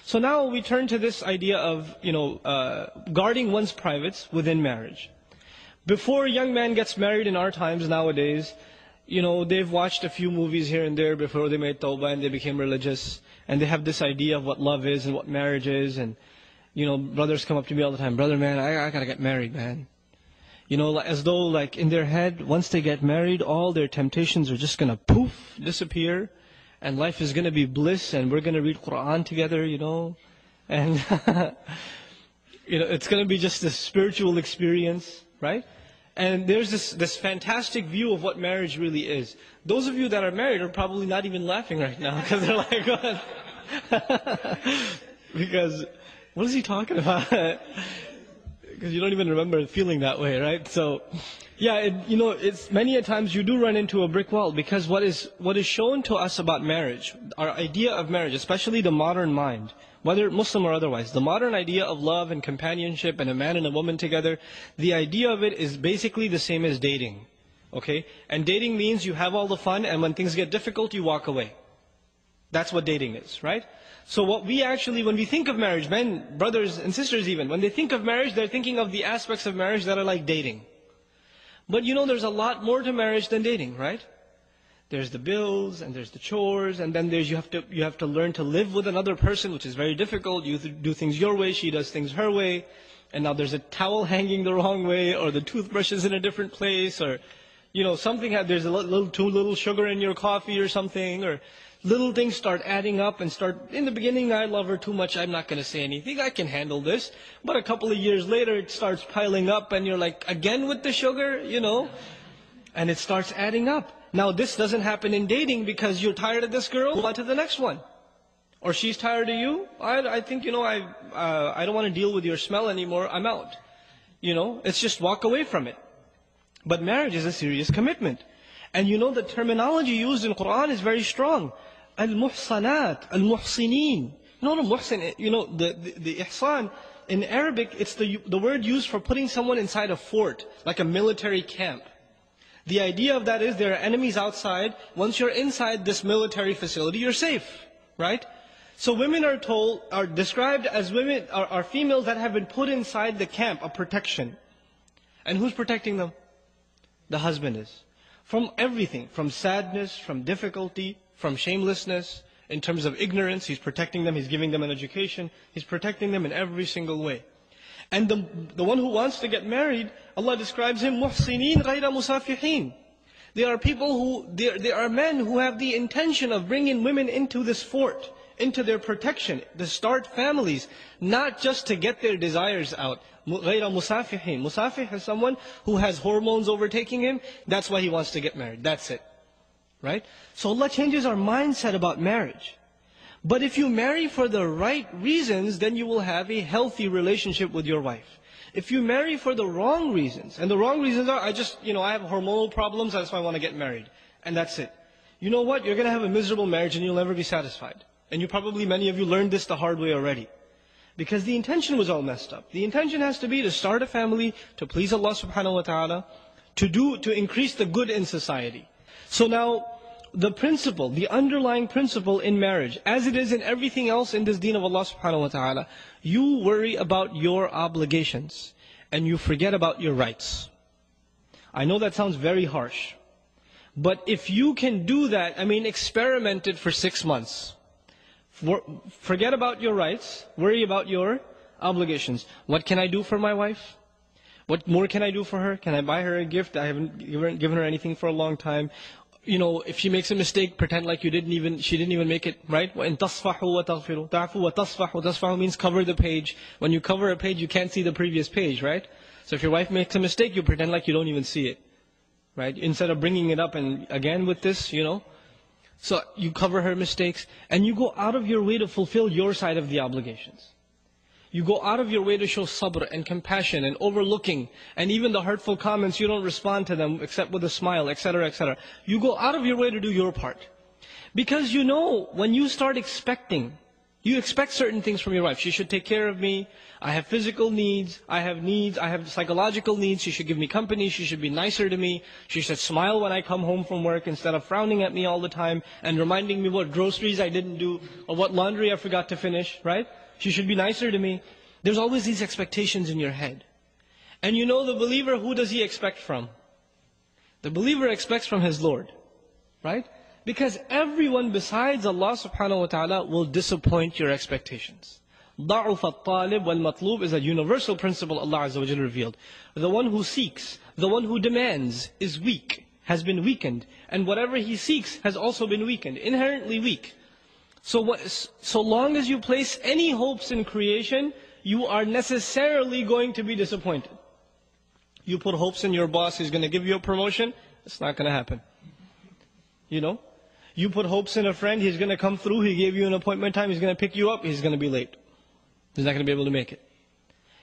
So now we turn to this idea of, guarding one's privates within marriage. Before a young man gets married in our times nowadays, they've watched a few movies here and there before they made tawbah and they became religious. And they have this idea of what love is and what marriage is. And, brothers come up to me all the time, brother, man, I gotta get married, man. As though like in their head, once they get married, all their temptations are just gonna poof, disappear. And life is gonna be bliss and we're gonna read Quran together, And, it's gonna be just a spiritual experience, right? And there's this fantastic view of what marriage really is. Those of you that are married are probably not even laughing right now because they're like, what? Because, what is he talking about? Because you don't even remember feeling that way, right? So, yeah, it's many a times you do run into a brick wall because what is shown to us about marriage, our idea of marriage, especially the modern mind, whether Muslim or otherwise, the modern idea of love and companionship and a man and a woman together, the idea of it is basically the same as dating. Okay? And dating means you have all the fun and when things get difficult, you walk away. That's what dating is, right? So what we actually, when we think of marriage, men, brothers and sisters even, when they think of marriage, they're thinking of the aspects of marriage that are like dating. But there's a lot more to marriage than dating, right? There's the bills, and there's the chores, and then you have to learn to live with another person, which is very difficult. You do things your way, she does things her way. And now there's a towel hanging the wrong way, or the toothbrush is in a different place, or, there's too little sugar in your coffee or something, or little things start adding up and in the beginning, I love her too much, I'm not going to say anything, I can handle this. But a couple of years later, it starts piling up and you're like, again with the sugar, and it starts adding up. Now this doesn't happen in dating because you're tired of this girl, move on to the next one. Or she's tired of you, I think, I don't want to deal with your smell anymore, I'm out. It's just walk away from it. But marriage is a serious commitment. And the terminology used in Quran is very strong. Al-Muhsanat, Al-Muhsinin. The Muhsin, the Ihsan, in Arabic, it's the word used for putting someone inside a fort, like a military camp. The idea of that is there are enemies outside. Once you're inside this military facility, you're safe, right? So women are described as women, are females that have been put inside the camp of protection. And who's protecting them? The husband is. From everything, from sadness, from difficulty, from shamelessness, in terms of ignorance, he's protecting them, he's giving them an education, he's protecting them in every single way. And the one who wants to get married, Allah describes him, muhsinin ghayra musafihin. They are people they are men who have the intention of bringing women into this fort, into their protection, to start families, not just to get their desires out. غَيْرَ مُسَافِحِينَ. Musafih is someone who has hormones overtaking him. That's why he wants to get married. That's it. Right? So Allah changes our mindset about marriage. But if you marry for the right reasons, then you will have a healthy relationship with your wife. If you marry for the wrong reasons, and the wrong reasons are, I have hormonal problems, that's why I want to get married. And that's it. You know what? You're going to have a miserable marriage and you'll never be satisfied. And many of you learned this the hard way already. Because the intention was all messed up. The intention has to be to start a family, to please Allah subhanahu wa ta'ala, to increase the good in society. So now, the underlying principle in marriage, as it is in everything else in this deen of Allah subhanahu wa ta'ala, you worry about your obligations, and you forget about your rights. I know that sounds very harsh. But if you can do that, experiment it for 6 months. Forget about your rights, worry about your obligations. What can I do for my wife? What more can I do for her? Can I buy her a gift? I haven't given her anything for a long time. If she makes a mistake, pretend like she didn't even make it, right? وَإِن تَصْفَحُوا وَتَغْفِرُوا تَعْفُوا وَتَصْفَحُوا. Tasfahu means cover the page. When you cover a page, you can't see the previous page, right? So if your wife makes a mistake, you pretend like you don't even see it, right? Instead of bringing it up and again with this, So you cover her mistakes, and you go out of your way to fulfill your side of the obligations. You go out of your way to show sabr and compassion and overlooking, and even the hurtful comments, you don't respond to them except with a smile, etc., etc. You go out of your way to do your part. Because when you start expecting You expect certain things from your wife. She should take care of me. I have physical needs. I have psychological needs. She should give me company. She should be nicer to me. She should smile when I come home from work instead of frowning at me all the time and reminding me what groceries I didn't do or what laundry I forgot to finish, right? She should be nicer to me. There's always these expectations in your head. And you know the believer, who does he expect from? The believer expects from his Lord, right? Because everyone besides Allah subhanahu wa ta'ala will disappoint your expectations. ضَعُفَ الطَّالِبْ وَالْمَطْلُوبِ is a universal principle Allah Azza wa Jalla revealed. The one who seeks, the one who demands is weak, has been weakened. And whatever he seeks has also been weakened, inherently weak. So long as you place any hopes in creation, you are necessarily going to be disappointed. You put hopes in your boss, he's going to give you a promotion, it's not going to happen. You know? You put hopes in a friend, he's going to come through, he gave you an appointment time, he's going to pick you up, he's going to be late. He's not going to be able to make it.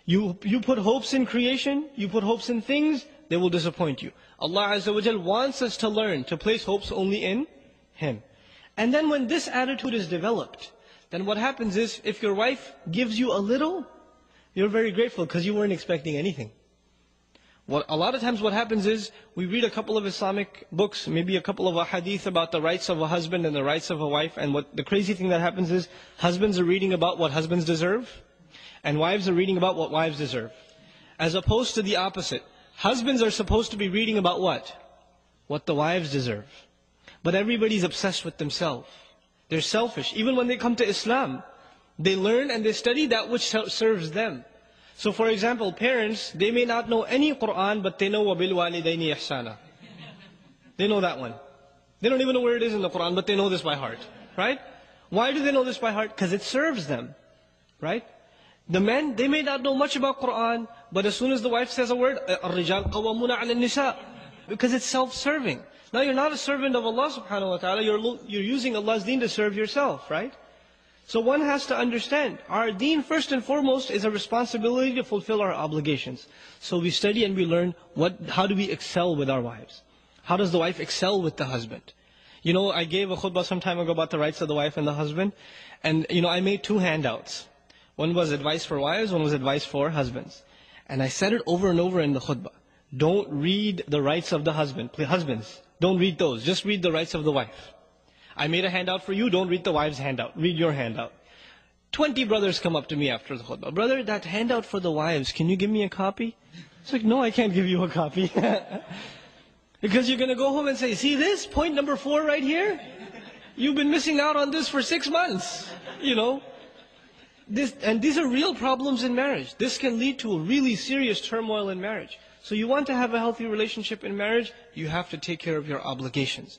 You put hopes in creation, you put hopes in things, they will disappoint you. Allah Azza wa Jal wants us to learn to place hopes only in Him. And then when this attitude is developed, then what happens is, if your wife gives you a little, you're very grateful because you weren't expecting anything. A lot of times what happens is, we read a couple of Islamic books, maybe a couple of hadith about the rights of a husband and the rights of a wife, and what the crazy thing that happens is, husbands are reading about what husbands deserve, and wives are reading about what wives deserve. As opposed to the opposite. Husbands are supposed to be reading about what? What the wives deserve. But everybody's obsessed with themselves. They're selfish. Even when they come to Islam, they learn and they study that which serves them. So for example, parents, they may not know any Qur'an, but they know وَبِالْوَالِدَيْنِ إِحْسَانًا. They know that one. They don't even know where it is in the Qur'an, but they know this by heart. Right? Why do they know this by heart? Because it serves them. Right? The men, they may not know much about Qur'an, but as soon as the wife says a word, الرِّجَالْ قَوَّمُونَ عَلَى النِّسَاءِ, because it's self-serving. Now you're not a servant of Allah subhanahu wa ta'ala, you're using Allah's deen to serve yourself, right? So one has to understand, our deen first and foremost is a responsibility to fulfill our obligations. So we study and we learn how do we excel with our wives? How does the wife excel with the husband? You know, I gave a khutbah some time ago about the rights of the wife and the husband. And you know, I made 2 handouts. One was advice for wives, one was advice for husbands. And I said it over and over in the khutbah. Don't read the rights of the husband. Husbands, don't read those. Just read the rights of the wife. I made a handout for you, don't read the wife's handout. Read your handout. 20 brothers come up to me after the khutbah. Brother, that handout for the wives, can you give me a copy? It's like, no, I can't give you a copy. Because you're going to go home and say, see this? Point number 4 right here? You've been missing out on this for 6 months. You know? And these are real problems in marriage. This can lead to a really serious turmoil in marriage. So you want to have a healthy relationship in marriage, you have to take care of your obligations.